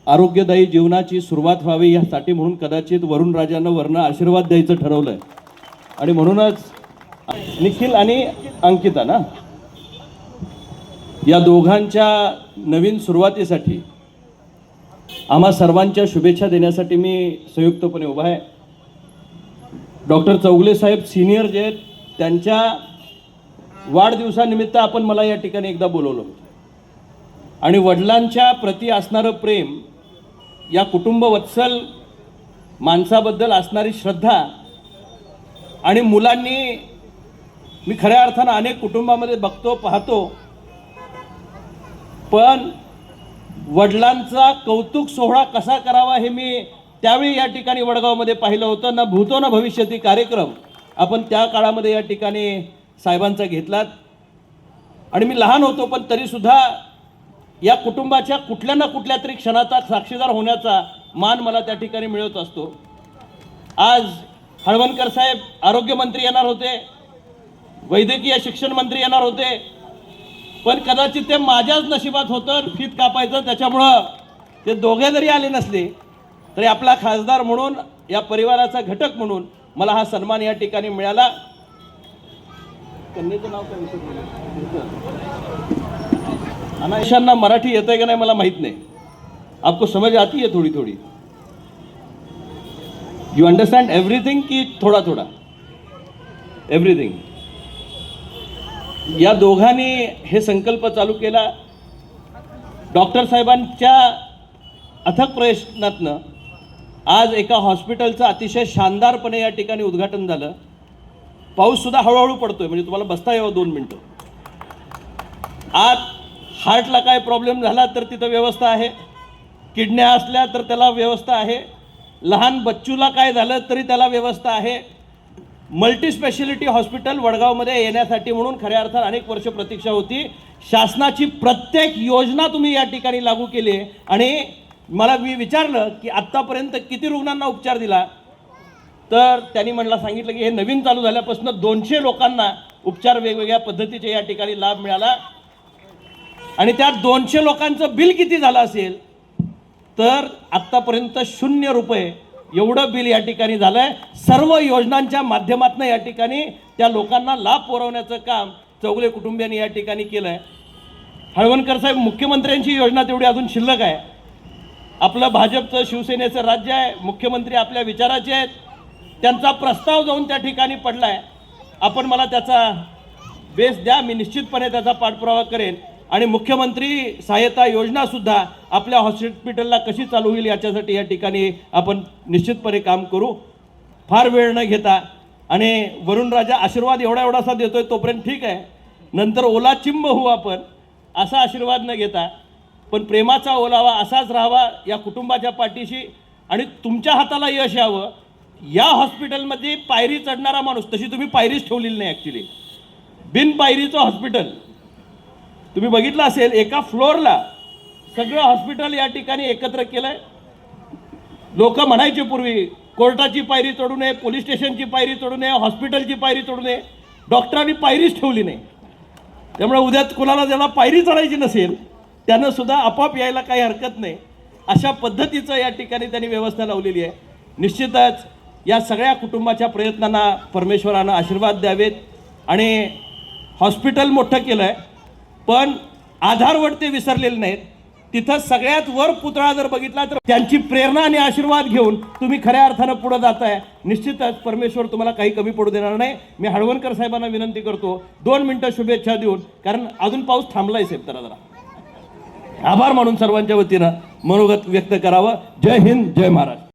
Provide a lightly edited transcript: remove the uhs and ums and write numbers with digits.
आरोग्यदायी जीवनाची सुरुवात व्हावी यासाठी म्हणून कदाचित वरुण राजांना वरनं आशीर्वाद द्यायचं ठरवलंय आणि म्हणूनच निखिल आणि अंकिता ना या दोघांच्या नवीन सुरुवातीसाठी आम्हा सर्वांच्या शुभेच्छा देण्यासाठी मी संयुक्तपणे उभा आहे। डॉक्टर चौगले साहेब सिनियर जे आहेत त्यांच्या वाढदिवसानिमित्त आपण मला या ठिकाणी एकदा बोलवलं होतं आणि वडिलांच्या प्रती असणारं प्रेम, या कुटुंबवत्सल माणसाबद्दल असणारी श्रद्धा आणि मुलांनी, मी खऱ्या अर्थानं अनेक कुटुंबामध्ये बघतो पाहतो, पण वडिलांचा कौतुक सोहळा कसा करावा हे मी त्यावेळी या ठिकाणी वडगावमध्ये पाहिलं होतं। ना भूतो ना भविष्यती कार्यक्रम आपण त्या काळामध्ये या ठिकाणी साहेबांचा घेतलात आणि मी लहान होतो, पण तरीसुद्धा या कुटुंबाच्या कुठल्या ना कुठल्या तरी क्षणाचा साक्षीदार होण्याचा मान मला त्या ठिकाणी मिळत असतो। आज हळवणकर साहेब आरोग्यमंत्री येणार होते, वैद्यकीय शिक्षण मंत्री येणार होते, पण कदाचित ते माझ्याच नशिबात होतं फीत कापायचं, त्याच्यामुळं ते दोघे जरी आले नसले तरी आपला खासदार म्हणून, या परिवाराचा घटक म्हणून मला हा सन्मान या ठिकाणी मिळाला। कन्येचं नाव काय विसरलं, अनायशांना मराठी येतंय का नाही मला माहित नाही, आपको समझ आती है थोड़ी थोड़ी, यू अंडरस्टँड एव्हरीथिंग की थोडा थोडा एव्हरीथिंग। या दोघांनी हे संकल्प चालू केला। डॉक्टर साहेबांच्या अथक प्रयत्नातनं आज एका हॉस्पिटलचं अतिशय शानदारपणे या ठिकाणी उद्घाटन झालं। पाऊससुद्धा हळूहळू पडतोय, म्हणजे तुम्हाला बसता यावं 2 मिनटं। आज हार्टला काय प्रॉब्लेम झाला तर तिथं व्यवस्था आहे, किडन्या असल्या तर त्याला व्यवस्था आहे, लहान बच्चूला काय झालं तरी त्याला व्यवस्था आहे। मल्टी स्पेशालिटी हॉस्पिटल वडगावमध्ये येण्यासाठी म्हणून खऱ्या अर्थानं अनेक वर्ष प्रतीक्षा होती। शासनाची प्रत्येक योजना तुम्ही या ठिकाणी लागू केली आणि मला मी विचारलं की आत्तापर्यंत किती रुग्णांना उपचार दिला, तर त्यांनी मला सांगितलं की हे नवीन चालू झाल्यापासून 200 लोकांना उपचार वेगवेगळ्या पद्धतीचे या ठिकाणी लाभ मिळाला आणि त्या 200 लोकांचं बिल किती झालं असेल तर आत्तापर्यंत 0 रुपये एवढं बिल या ठिकाणी झालंय। सर्व योजनांच्या माध्यमातून या ठिकाणी त्या लोकांना लाभ पुरवण्याचं काम चौगले कुटुंबियांनी या ठिकाणी केलंय। हळवणकर साहेब, मुख्यमंत्र्यांची योजना तेवढी अजून शिल्लक आहे। आपलं भाजपचं शिवसेनेचं राज्य आहे, मुख्यमंत्री आपल्या विचाराचे आहेत, त्यांचा प्रस्ताव जाऊन त्या ठिकाणी पडलाय। आपण मला त्याचा बेस द्या, मी निश्चितपणे त्याचा पाठपुरावा करेन आणि मुख्यमंत्री सहायता योजना सुद्धा आपल्या हॉस्पिटलला कशी चालू होईल याच्यासाठी या ठिकाणी आपण निश्चितपणे काम करू। फार वेळ न घेता, आणि वरुण राजा आशीर्वाद एवढासा देतोय तोपर्यंत ठीक आहे, नंतर ओला चिंब होऊ आपण, असा आशीर्वाद न घेता, पण प्रेमाचा ओलावा असाच राहावा या कुटुंबाच्या पाठीशी आणि तुमच्या हाताला यश यावं। या हॉस्पिटलमध्ये पायरी चढणारा माणूस, तशी तुम्ही पायरीच ठेवलेली नाही ॲक्च्युली, बिन पायरीचं हॉस्पिटल तुम्ही बघितलं असेल, एका फ्लोअरला सगळं हॉस्पिटल या ठिकाणी एकत्र केलंय। लोक म्हणायचे पूर्वी कोर्टाची पायरी चढू नये, पोलीस स्टेशनची पायरी चढू नये, हॉस्पिटलची पायरी चढू नये, डॉक्टरांनी पायरीच ठेवली नाही। त्यामुळे उद्या कोणाला ज्याला पायरी चढायची नसेल त्यानं सुद्धा आपोआप यायला काही हरकत नाही, अशा पद्धतीचं या ठिकाणी त्यांनी व्यवस्था लावलेली आहे। निश्चितच या सगळ्या कुटुंबाच्या प्रयत्नांना परमेश्वरानं आशीर्वाद द्यावेत आणि हॉस्पिटल मोठं केलं आहे, पण आधारवड ते विसरलेले नाहीत। तिथं सगळ्यात वर पुतळा जर बघितला तर त्यांची प्रेरणा आणि आशीर्वाद घेऊन तुम्ही खऱ्या अर्थानं पुढे जाताय। निश्चितच परमेश्वर तुम्हाला काही कमी पडू देणार नाही। मी हळवणकर साहेबांना विनंती करतो 2 मिनिटं शुभेच्छा देऊन, कारण अजून पाऊस थांबलाय साहेब, जरा आभार मानून सर्वांच्या वतीनं मनोगत व्यक्त करावं। जय हिंद, जय महाराष्ट्र।